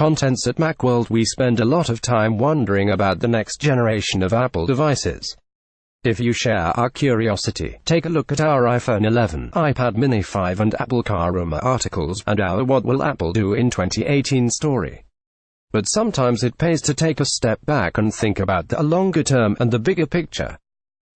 Contents at Macworld. We spend a lot of time wondering about the next generation of Apple devices. If you share our curiosity, take a look at our iPhone 11, iPad mini 5 and Apple Car Rumor articles, and our What Will Apple Do in 2018 story. But sometimes it pays to take a step back and think about the longer term and the bigger picture.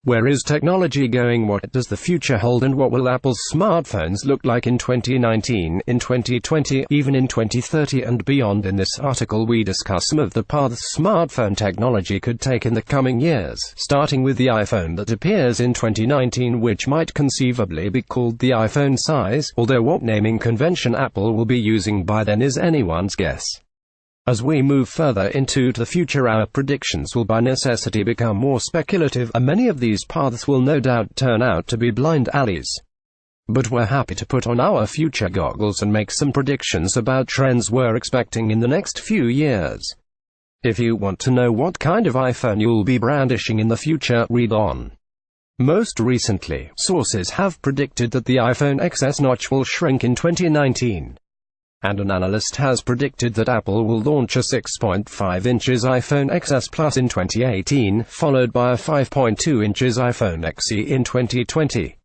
Where is technology going? What does the future hold? And what will Apple's smartphones look like in 2019, in 2020, even in 2030 and beyond? In this article we discuss some of the paths smartphone technology could take in the coming years, starting with the iPhone that appears in 2019, which might conceivably be called the iPhone size, although what naming convention Apple will be using by then is anyone's guess. As we move further into the future, our predictions will by necessity become more speculative, and many of these paths will no doubt turn out to be blind alleys. But we're happy to put on our future goggles and make some predictions about trends we're expecting in the next few years. If you want to know what kind of iPhone you'll be brandishing in the future, read on. Most recently, sources have predicted that the iPhone XS notch will shrink in 2019. And an analyst has predicted that Apple will launch a 6.5 inches iPhone XS Plus in 2018, followed by a 5.2 inches iPhone XE in 2020.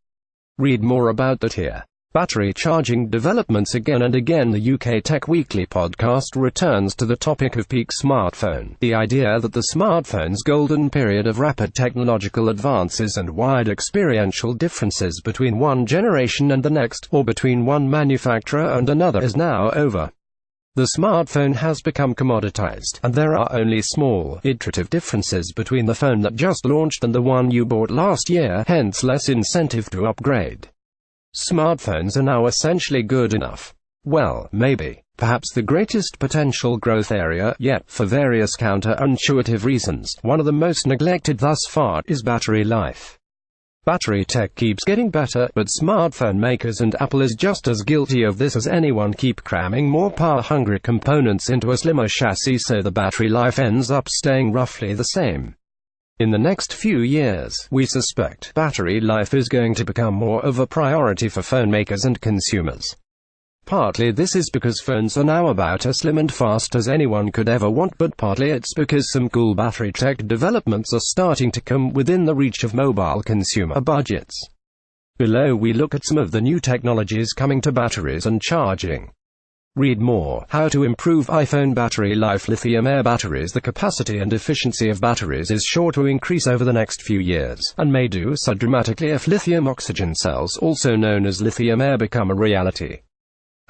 Read more about that here. Battery charging developments. Again and again the UK Tech Weekly podcast returns to the topic of peak smartphone. The idea that the smartphone's golden period of rapid technological advances and wide experiential differences between one generation and the next, or between one manufacturer and another, is now over. The smartphone has become commoditized, and there are only small, iterative differences between the phone that just launched and the one you bought last year, hence less incentive to upgrade. Smartphones are now essentially good enough. Well, maybe. Perhaps the greatest potential growth area, yet, for various counterintuitive reasons, one of the most neglected thus far, is battery life. Battery tech keeps getting better, but smartphone makers, and Apple is just as guilty of this as anyone, keep cramming more power-hungry components into a slimmer chassis, so the battery life ends up staying roughly the same. In the next few years, we suspect battery life is going to become more of a priority for phone makers and consumers. Partly this is because phones are now about as slim and fast as anyone could ever want, but partly it's because some cool battery tech developments are starting to come within the reach of mobile consumer budgets. Below we look at some of the new technologies coming to batteries and charging. Read more. How to improve iPhone battery life. Lithium-air batteries. The capacity and efficiency of batteries is sure to increase over the next few years, and may do so dramatically if lithium-oxygen cells, also known as lithium-air, become a reality.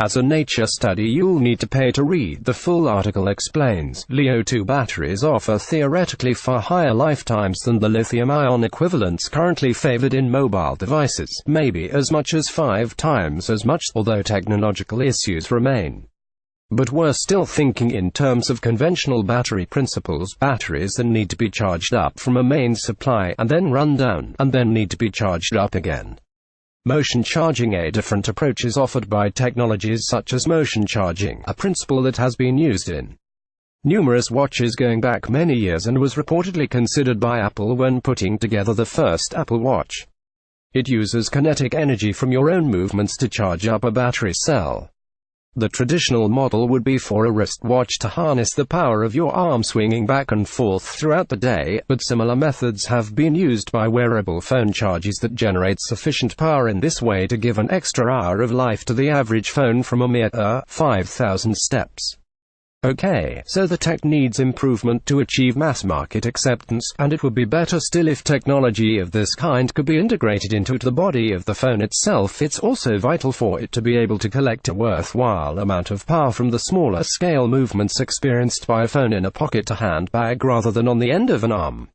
As a Nature study you'll need to pay to read. The full article explains, Li-2 batteries offer theoretically far higher lifetimes than the lithium-ion equivalents currently favored in mobile devices, maybe as much as 5 times as much, although technological issues remain. But we're still thinking in terms of conventional battery principles, batteries that need to be charged up from a main supply, and then run down, and then need to be charged up again. Motion charging. A different approach is offered by technologies such as motion charging, a principle that has been used in numerous watches going back many years and was reportedly considered by Apple when putting together the first Apple Watch. It uses kinetic energy from your own movements to charge up a battery cell. The traditional model would be for a wristwatch to harness the power of your arm swinging back and forth throughout the day, but similar methods have been used by wearable phone chargers that generate sufficient power in this way to give an extra hour of life to the average phone from a mere 5,000 steps. Okay, so the tech needs improvement to achieve mass market acceptance, and it would be better still if technology of this kind could be integrated into the body of the phone itself. It's also vital for it to be able to collect a worthwhile amount of power from the smaller scale movements experienced by a phone in a pocket to handbag rather than on the end of an arm.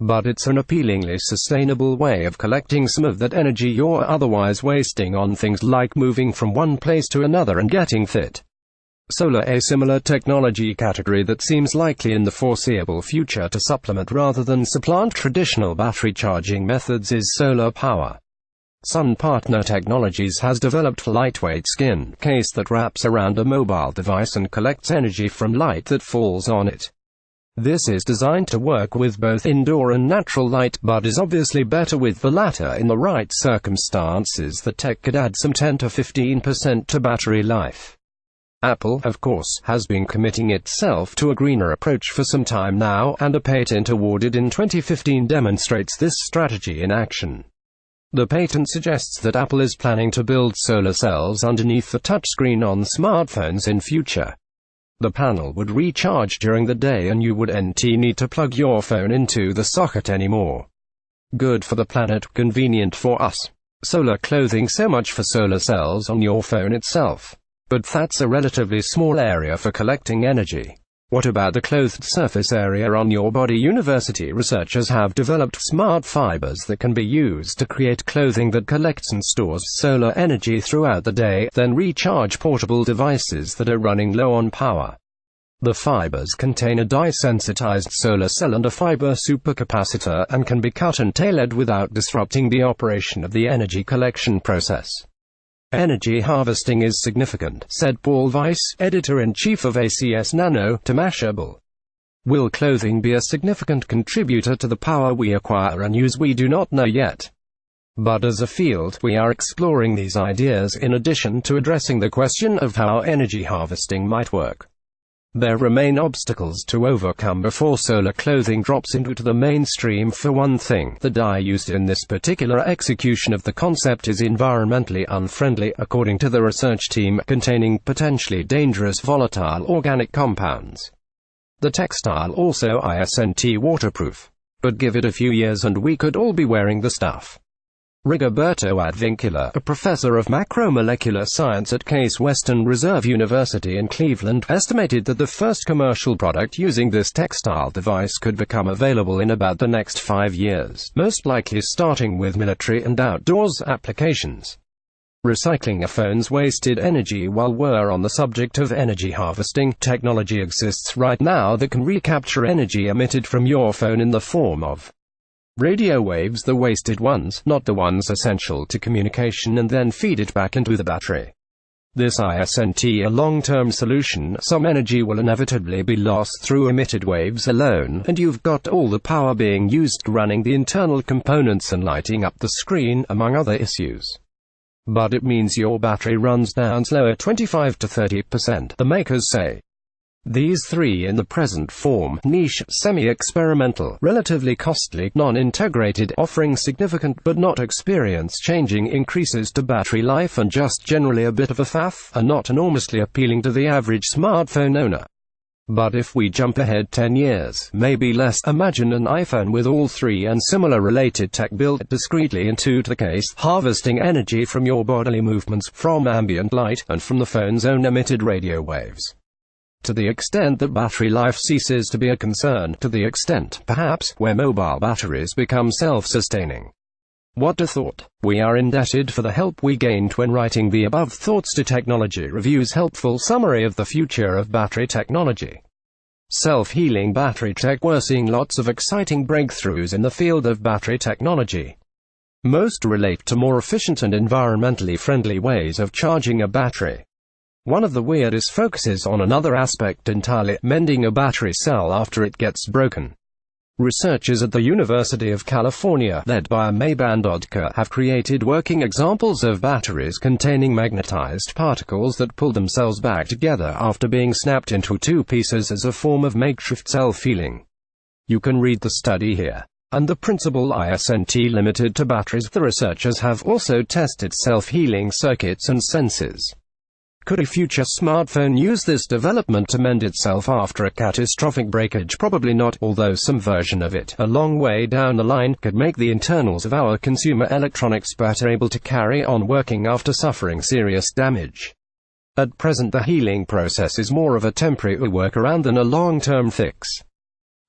But it's an appealingly sustainable way of collecting some of that energy you're otherwise wasting on things like moving from one place to another and getting fit. Solar. A similar technology category that seems likely in the foreseeable future to supplement rather than supplant traditional battery charging methods is solar power. Sun Partner Technologies has developed a lightweight skin case that wraps around a mobile device and collects energy from light that falls on it. This is designed to work with both indoor and natural light, but is obviously better with the latter in the right circumstances. The tech could add some 10 to 15% to battery life. Apple, of course, has been committing itself to a greener approach for some time now, and a patent awarded in 2015 demonstrates this strategy in action. The patent suggests that Apple is planning to build solar cells underneath the touchscreen on smartphones in future. The panel would recharge during the day and you wouldn't need to plug your phone into the socket anymore. Good for the planet, convenient for us. Solar clothing, so much for solar cells on your phone itself. But that's a relatively small area for collecting energy. What about the clothed surface area on your body? University researchers have developed smart fibers that can be used to create clothing that collects and stores solar energy throughout the day, then recharge portable devices that are running low on power. The fibers contain a dye-sensitized solar cell and a fiber supercapacitor, and can be cut and tailored without disrupting the operation of the energy collection process. Energy harvesting is significant, said Paul Weiss, editor-in-chief of ACS Nano, to Mashable. Will clothing be a significant contributor to the power we acquire and use? We do not know yet. But as a field, we are exploring these ideas in addition to addressing the question of how energy harvesting might work. There remain obstacles to overcome before solar clothing drops into the mainstream. For one thing, the dye used in this particular execution of the concept is environmentally unfriendly, according to the research team, containing potentially dangerous volatile organic compounds. The textile also isn't waterproof. But give it a few years and we could all be wearing the stuff. Rigoberto Advincula, a professor of macromolecular science at Case Western Reserve University in Cleveland, estimated that the first commercial product using this textile device could become available in about the next 5 years, most likely starting with military and outdoors applications. Recycling a phone's wasted energy. While we're on the subject of energy harvesting, technology exists right now that can recapture energy emitted from your phone in the form of radio waves, the wasted ones, not the ones essential to communication, and then feed it back into the battery. This isn't a long-term solution. Some energy will inevitably be lost through emitted waves alone, and you've got all the power being used running the internal components and lighting up the screen, among other issues. But it means your battery runs down slower, 25 to 30%, the makers say. These three in the present form: niche, semi-experimental, relatively costly, non-integrated, offering significant but not experience-changing increases to battery life, and just generally a bit of a faff, are not enormously appealing to the average smartphone owner. But if we jump ahead 10 years, maybe less, imagine an iPhone with all three and similar related tech built discreetly into the case, harvesting energy from your bodily movements, from ambient light, and from the phone's own emitted radio waves. To the extent that battery life ceases to be a concern, to the extent, perhaps, where mobile batteries become self-sustaining. What a thought! We are indebted for the help we gained when writing the above Thoughts to Technology Review's helpful summary of the future of battery technology. Self-healing battery tech. We're seeing lots of exciting breakthroughs in the field of battery technology. Most relate to more efficient and environmentally friendly ways of charging a battery. One of the weirdest focuses on another aspect entirely: mending a battery cell after it gets broken. Researchers at the University of California, led by May Bandodka, have created working examples of batteries containing magnetized particles that pull themselves back together after being snapped into two pieces as a form of makeshift self-healing. You can read the study here. And the principle isn't limited to batteries. The researchers have also tested self-healing circuits and sensors. Could a future smartphone use this development to mend itself after a catastrophic breakage? Probably not, although some version of it, a long way down the line, could make the internals of our consumer electronics better able to carry on working after suffering serious damage. At present, the healing process is more of a temporary workaround than a long-term fix.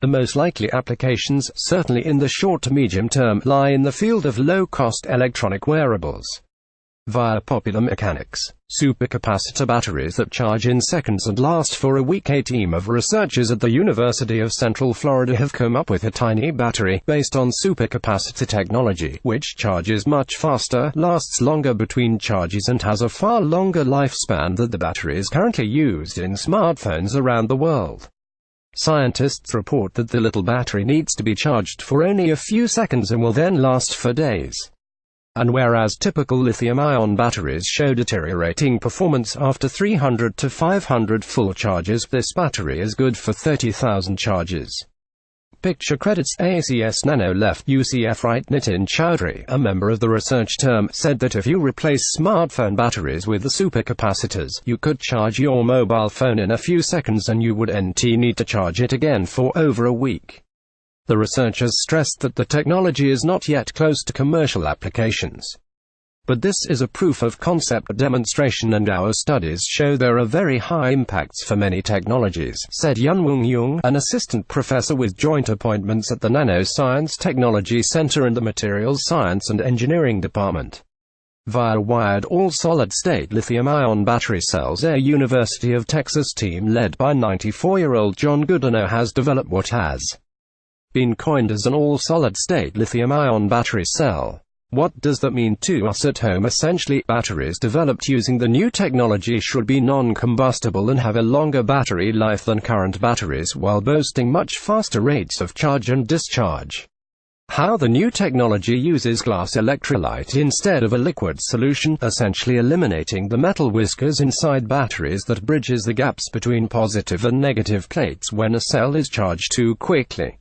The most likely applications, certainly in the short to medium term, lie in the field of low-cost electronic wearables. Via popular mechanics, supercapacitor batteries that charge in seconds and last for a week. A team of researchers at the University of Central Florida have come up with a tiny battery, based on supercapacitor technology, which charges much faster, lasts longer between charges, and has a far longer lifespan than the batteries currently used in smartphones around the world. Scientists report that the little battery needs to be charged for only a few seconds and will then last for days. And whereas typical lithium-ion batteries show deteriorating performance after 300 to 500 full charges, this battery is good for 30,000 charges. Picture credits ACS Nano left UCF right. Nitin Chowdhury, a member of the research team, said that if you replace smartphone batteries with the supercapacitors, you could charge your mobile phone in a few seconds and you would need to charge it again for over a week. The researchers stressed that the technology is not yet close to commercial applications. But this is a proof of concept demonstration, and our studies show there are very high impacts for many technologies, said Yunwoong Young, an assistant professor with joint appointments at the Nanoscience Technology Center and the Materials Science and Engineering Department. Via wired all-solid-state lithium-ion battery cells, a University of Texas team led by 94-year-old John Goodenough has developed what has been coined as an all-solid-state lithium-ion battery cell. What does that mean to us at home? Essentially, batteries developed using the new technology should be non-combustible and have a longer battery life than current batteries, while boasting much faster rates of charge and discharge. How the new technology uses glass electrolyte instead of a liquid solution, essentially eliminating the metal whiskers inside batteries that bridges the gaps between positive and negative plates when a cell is charged too quickly.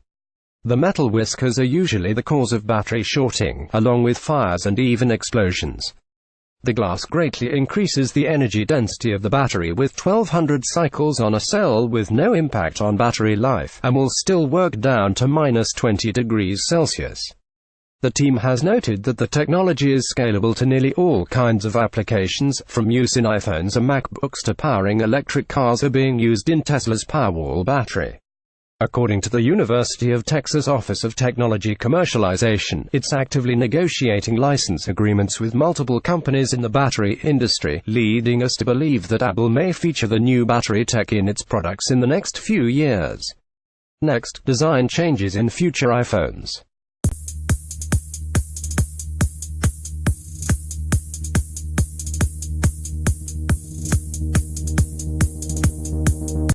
The metal whiskers are usually the cause of battery shorting, along with fires and even explosions. The glass greatly increases the energy density of the battery with 1200 cycles on a cell with no impact on battery life, and will still work down to -20 degrees Celsius. The team has noted that the technology is scalable to nearly all kinds of applications, from use in iPhones and MacBooks to powering electric cars are being used in Tesla's Powerwall battery. According to the University of Texas Office of Technology Commercialization, it's actively negotiating license agreements with multiple companies in the battery industry, leading us to believe that Apple may feature the new battery tech in its products in the next few years. Next, design changes in future iPhones.